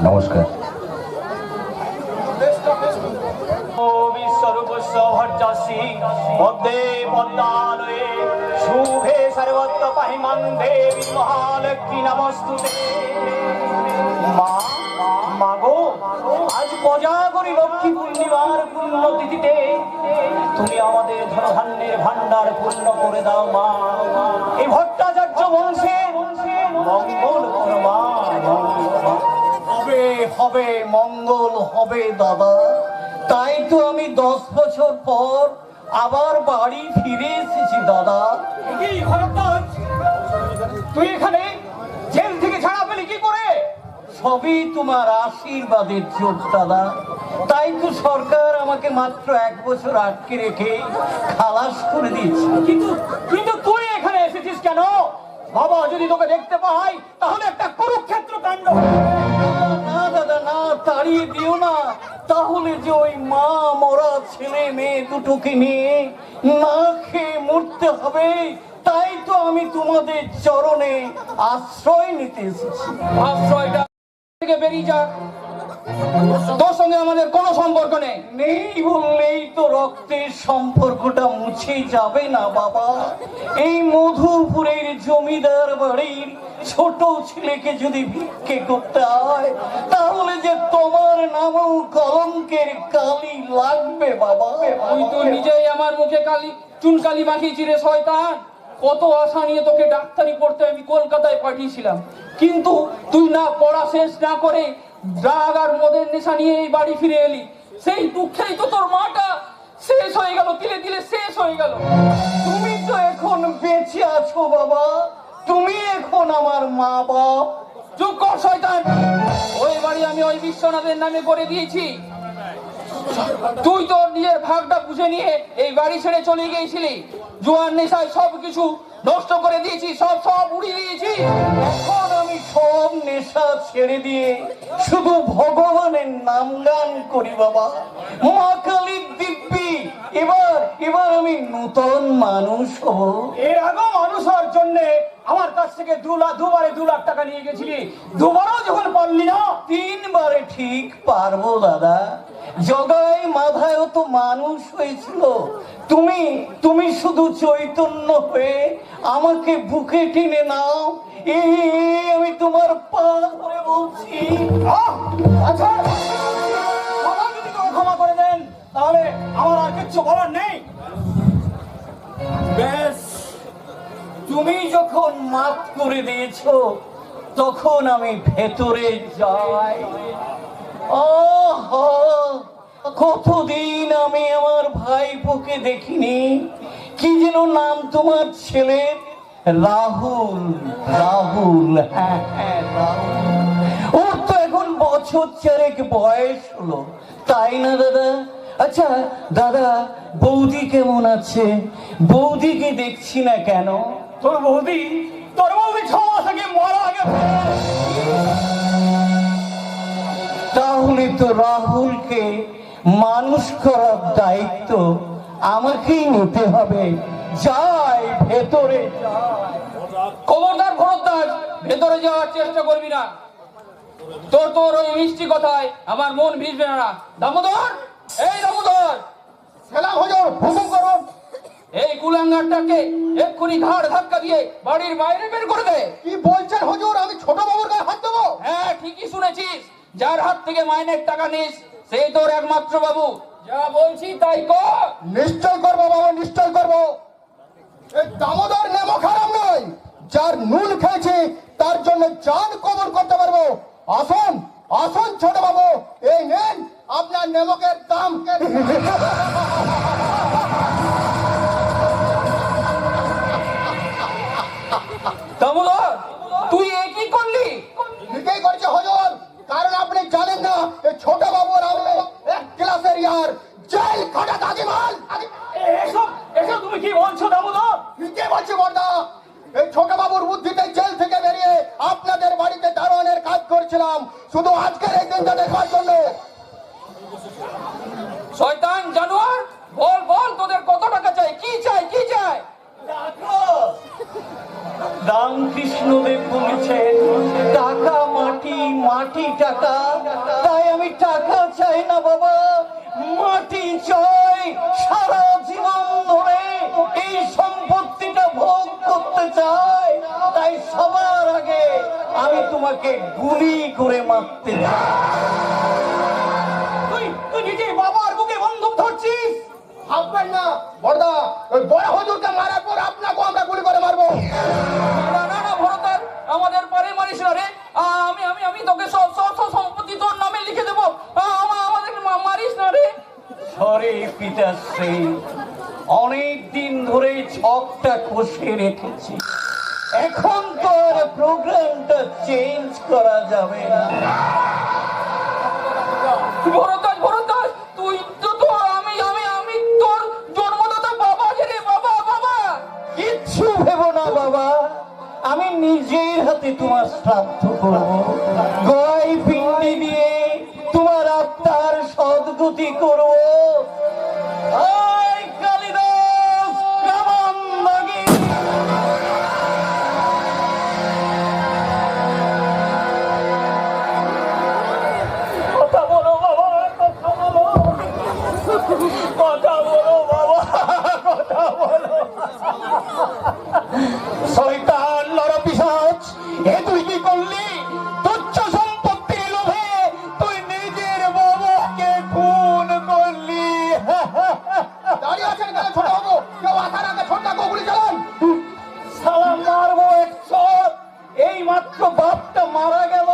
নমস্কার। বিশ্বরূপস্যভর্যাসি পদ্মে পদ্মালয়ে শুভে সর্বত্র পাহিমান দেবী মহালক্ষ্মী নমস্তুতে। মা মাগো, আজ কোজাগরী লক্ষ্মী পূর্ণিমার পূর্ণ তিথিতে তুমি আমাদের ধনধান্যের ভান্ডার পূর্ণ করে দাও মা। এই ভট্টাচার্য বংশে মঙ্গল করো মা। হবে হবে মঙ্গল হবে দাদা। তাই তো আমি 10 বছর পর আবার বাড়ি ফিরে এসেছি দাদা। তুই এখানে জেল থেকে ছাড়া পেলি কি করে? সবই তোমার আশীর্বাদের চোখ দাদা। তাই তো সরকার আমাকে মাত্র 1 বছর আটকে রেখে খালাস করে দিয়েছে। কিন্তু কিন্তু তুই এখানে এসেছিস কেন? বাবা যদি তোকে দেখতে পাই তাহলে একটা কুরুক্ষেত্র কাণ্ড। না দাদা না, তাড়িয়ে দিও না। তাহলে যে ওই মা মরা ছেলে মেয়ে দুটোকে নিয়ে না খেয়ে মরতে হবে। তাই তো আমি তোমাদের চরণে আশ্রয় নিতে এসেছি। আশ্রয়টা থেকে বেরিয়ে যা, তোর সঙ্গে আমাদের কোনো সম্পর্ক নেই। নেই বললেই তো রক্তের সম্পর্কটা মুছে যাবে না বাবা। এই মধুপুরের জমিদার বাড়ির ছোট ছেলেকে যদি ভিক্ষে করতে হয় তাহলে যে তোমার নামেও কলঙ্কের কালি লাগবে বাবা। তুই তো নিজেই আমার মুখে কালি চুনকালি মাখিয়েছি রে শয়তান। কত আশা নিয়ে তোকে ডাক্তারি পড়তে আমি কলকাতায় পাঠিয়েছিলাম, কিন্তু তুই না পড়া শেষ না করে ড্রাগ আর মদের নেশা নিয়ে এই বাড়ি ফিরে এলি। সেই দুঃখেই তো তোর মাটা শেষ হয়ে গেল, তিলে তিলে শেষ হয়ে গেল। তুমি তো এখন বেঁচে আছো বাবা, তুমি এখন আমার মা বাপ। চুপ কর শয়তান। ওই বাড়ি আমি ওই বিশ্বনাথের নামে করে দিয়েছি। তুই তোর নিজের ভাগটা বুঝে নিয়ে এই বাড়ি ছেড়ে চলে গিয়েছিলি। জুয়ার নেশায় সবকিছু নষ্ট করে দিয়েছি, সব সব উড়িয়ে দিয়েছি। এখন আমি সব নেশা ছেড়ে দিয়ে শুধু ভগবানের নাম গান করি বাবা। মা কালীর দিব্যি এবার এবার আমি নূতন মানুষ হব। এর আগেও মানুষ হওয়ার জন্য আমার কাছ থেকে দুবারে 2 লাখ টাকা নিয়ে গেছিলি, দুবারও যখন পারলি না 3 বারে ঠিক পারবো দাদা। জগাই মাথায়ও তো মানুষ হয়েছিল। তুমি তুমি শুধু চৈতন্য হয়ে আমাকে বুকে টেনে নাও। এই আমি তোমার পা ধরে বলছি। আচ্ছা, বাবা যদি তোকে ক্ষমা করে দেন তাহলে আমার আর কিচ্ছু বলার নেই। বেশ, তুমি যখন মাফ করে দিয়েছো তখন আমি ভেতরে যাই। কতদিন আমি আমার ভাইপোকে দেখিনি। কি যেন নাম তোমার ছেলের? রাহুল। রাহুল, হ্যাঁ হ্যাঁ রাহুল। ওর তো এখন বছর 4 বয়স হলো, তাই না দাদা? আচ্ছা দাদা, বৌদি কেমন আছে? বৌদিকে দেখছি না কেন? তোর বৌদি 6 মাস আগে মারা গেছে। তাহলে তো রাহুলকে মানুষ করার দায়িত্ব আমাকেই নিতে হবে। যাই ভেতরে যাই। খবরদার খবরদার, ভেতরে যাওয়ার চেষ্টা করবি না। তোর ওই মিষ্টি কথায় আমার মন ভিজবে না। দামোদর, এই দামোদর, সেলাম হুজুর, হুকুম করুন। এই কুলাঙ্গারটাকে এক্ষুনি ঘাড় ধাক্কা দিয়ে বাড়ির বাইরে বের করে দে। কি বলছেন হুজুর? আমি ছোট বাবুর গায়ে হাত দেবো? হ্যাঁ ঠিকই শুনেছিস। যার হাত থেকে মাইনের টাকা নিস সেই তোর একমাত্র বাবু। যা বলছি তাই কর। নিশ্চয় করবো বাবা, নিশ্চয় করবো। এই দামোদর নেমো খারাপ নয়। যার নুন খেয়েছে তার জন্য জান কবর করতে পারবো। আসুন আসুন ছোট বাবু, এই নেন আপনার নেমকের দাম। দামোদর, তুই এ কি করলি? ঠিকই করছে হুজুর, কারণ আপনি জানেন না এই ছোট বাবুর আমলে 1 ক্লাসের ইয়ার জেল খাটা দাদিমাল। এসব এসব তুমি কি বলছো দামোদর? ঠিকই বলছি বড়দা। এই ছোট বাবুর বুদ্ধিতে জেল থেকে বেরিয়ে আপনাদের বাড়িতে দারোয়ানের কাজ করছিলাম, শুধু আজকের এই দিনটা দেখার জন্য। শয়তান জানোয়ার, বল বল তোদের কত টাকা চাই? কি চাই কি চাই? দেখো রামকৃষ্ণদেব বলেছেন টাকা মাটি, মাটি টাকা। তাই আমি টাকা চাই না বাবা, মাটি চাই। সারা জীবন ধরে এই সম্পত্তিটা ভোগ করতে চাই। তাই সবার আগে আমি তোমাকে গুলি করে মারতে চাই। তুই নিজে বাবার বুকে বন্দুক ধরছিস? ভাববেন না বড়দা, ওই বড় হুজুরকে মারার পর আপনাকে আমরা গুলি করে মারবো। না না না ভরতার, আমাদের পরে মারিস না রে। আমি আমি আমি তোকে সব সব সব সম্পত্তি তোর নামে লিখে দেবো। আমাদের মারিস না রে। সরে পিতাশ্রী, অনেক দিন ধরে ছকটা কষে রেখেছি, এখন তো আর প্রোগ্রামটা চেঞ্জ করা যাবে না। ভরতাজ ভরতাজ, তুই তো তো আমি আমি আমি তোর জন্মদাতা বাবা রে, বাবা বাবা। কিচ্ছু ভেবো না বাবা, আমি নিজের হাতে তোমার শ্রাদ্ধ করব। গয় পিণ্ডি দিয়ে তোমার আত্মার সদ্গতি করব। আয় কালিদাস, কামান মাগি। কথা বলো বাবা, কথা বলো, কথা বলো বাবা, কথা বলো। শয়তান নরপিশাচ, এ তুই কি করলি? তুচ্ছ সম্পত্তির লোভে তুই নিজের বাবাকে খুন করলি। দাঁড়িয়ে আছেন কেন ছোট বাবু? কেউ আসার আগে ছোটটাকে গুলি চালান। সালা মারবো একশো। এই মাত্র বাপটা মারা গেল,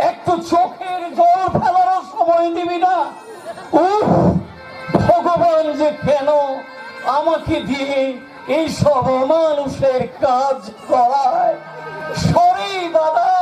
একটু চোখের জল ফেলারও সময় দিবি না? উফ, ভগবান যে কেন আমাকে দিয়ে এই সব মানুষের কাজ করায়। সরি দাদা,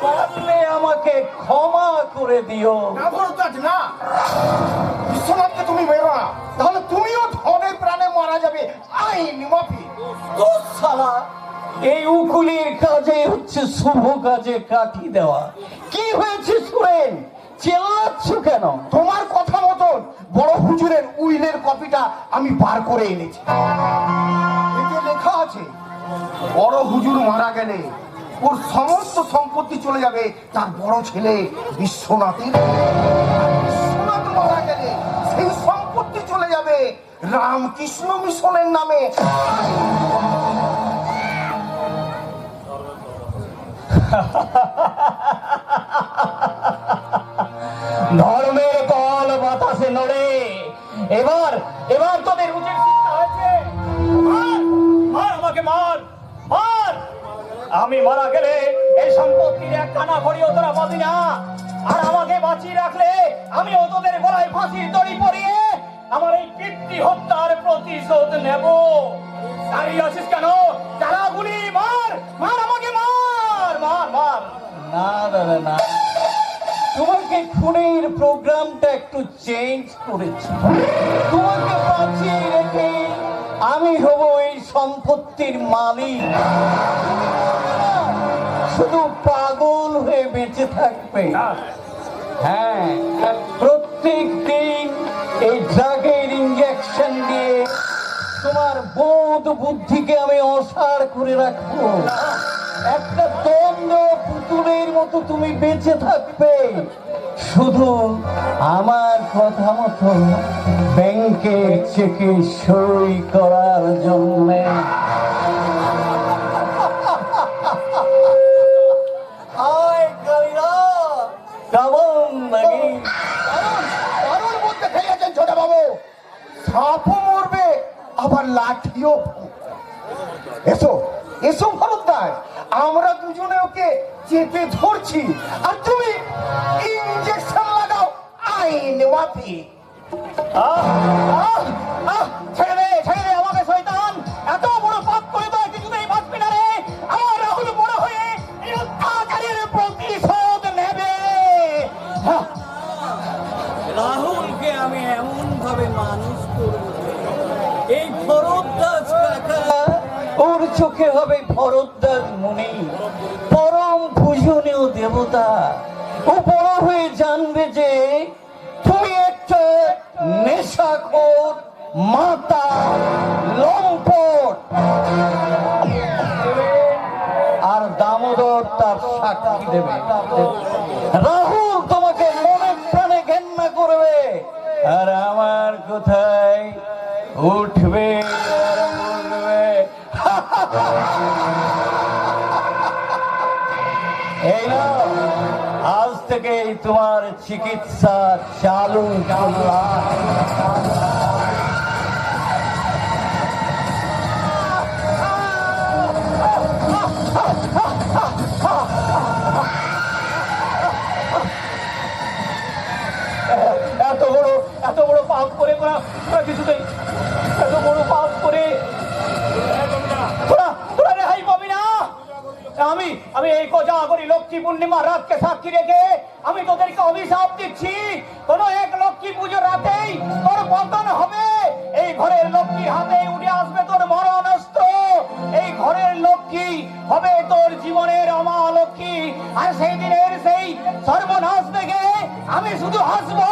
পারলে আমাকে ক্ষমা করে দিও। না বলতাজ না, বিশ্বনাথকে তুমি মেরো না, তাহলে তুমিও ধনে প্রাণে মারা যাবে আইন মাফি। তোর শালা, এই উকুলির কাজে হচ্ছে শুভ কাজে কাটি দেওয়া। কি হয়েছে সুরেন, চেল্লাচ্ছ কেন? তোমার কথা মতন বড় হুজুরের উইলের কপিটা আমি বার করে এনেছি। এতে লেখা আছে বড় হুজুর মারা গেলে ওর সমস্ত সম্পত্তি চলে যাবে তার বড় ছেলে বিশ্বনাথের। আর বিশ্বনাথ মারা গেলে সেই সম্পত্তি চলে যাবে রামকৃষ্ণ মিশনের নামে। ধর্মের কল বাতাসে নড়ে। এবার এবার তোদের উচিত শিক্ষা হয়েছে। মার, মার আমাকে, মার, মার। আমি মারা গেলে এই সম্পত্তির এক কানা করিও তোরা পাবি না। আর আমাকে বাঁচিয়ে রাখলে আমি তোদের গলায় ফাঁসির দড়ি পরিয়ে আমার এই পিতৃ হত্যার প্রতিশোধ নেব। দাঁড়িয়ে আছিস কেন? চালা গুলি, মার, মার আমাকে, মার, মার, মার। না দাদা না, তোমাকে খুনের প্রোগ্রামটা একটু চেঞ্জ করেছি। তোমাকে বাঁচিয়ে রেখে আমি হব এই সম্পত্তির মালিক। শুধু পাগল হয়ে বেঁচে থাকবে। হ্যাঁ, প্রত্যেক দিন এই ড্রাগের ইঞ্জেকশন দিয়ে তোমার বোধ বুদ্ধিকে আমি অসাড় করে রাখবো। একটা দ্বন্দ্ব পুতুলের মতো তুমি বেঁচে থাকবে, শুধু আমার কথা মতো ব্যাংকের চেকে সই করার জন্য। আয় কালিরা, কেমন নাকি? কারোর মধ্যে ফেলেছেন ছোট বাবু, সাপও মরবে আবার লাঠিও। এসো এসো ভরদ্বাজ, আমরা দুজনে ওকে চেপে ধরছি আর তুমি ইঞ্জেকশন লাগাও আইন মাফি। ছেড়ে দে, ছেড়ে দে আমাকে শয়তান। এত বড় পাপ করে তো কিছুতেই বাঁচবি না রে। আমার রাহুল বড় হয়ে এই অত্যাচারের প্রতিশোধ নেবে। রাহুলকে আমি এমন ভাবে মানুষ করব, এই ভরদ্বাজ কাকা ওর চোখে হবে ভরদ্বাজ মুনি, পরম পূজনীয় দেবতা। ও বড় হয়ে জানবে যে তুমি একটা নেশাখোর, মাতা, লম্পট। তার সাক্ষী দেবে। রাহুল তোমাকে মনে প্রাণে ঘেন্না করবে, আর আমার কোথায় উঠবে আর বলবে এই নাও, আজ থেকেই তোমার চিকিৎসা চালু করলাম। এত বড় পাপ করে তোরা কিছুতেই, এত বড় পাপ করে তোরা রেহাই পাবি না। আমি এই কোজাগরী লক্ষ্মী পূর্ণিমা রাতকে সাক্ষী রেখে আমি তোদেরকে অভিশাপ দিচ্ছি, কোন এক লক্ষ্মী পুজো রাতেই তোর পতন হবে। এই ঘরের লক্ষ্মীর হাতে উঠে আসবে তোর মরণ অস্ত্র। এই ঘরের লক্ষ্মী হবে তোর জীবনের অমালক্ষ্মী, আর সেই দিনের সেই সর্বনাশ দেখে আমি শুধু হাসবো।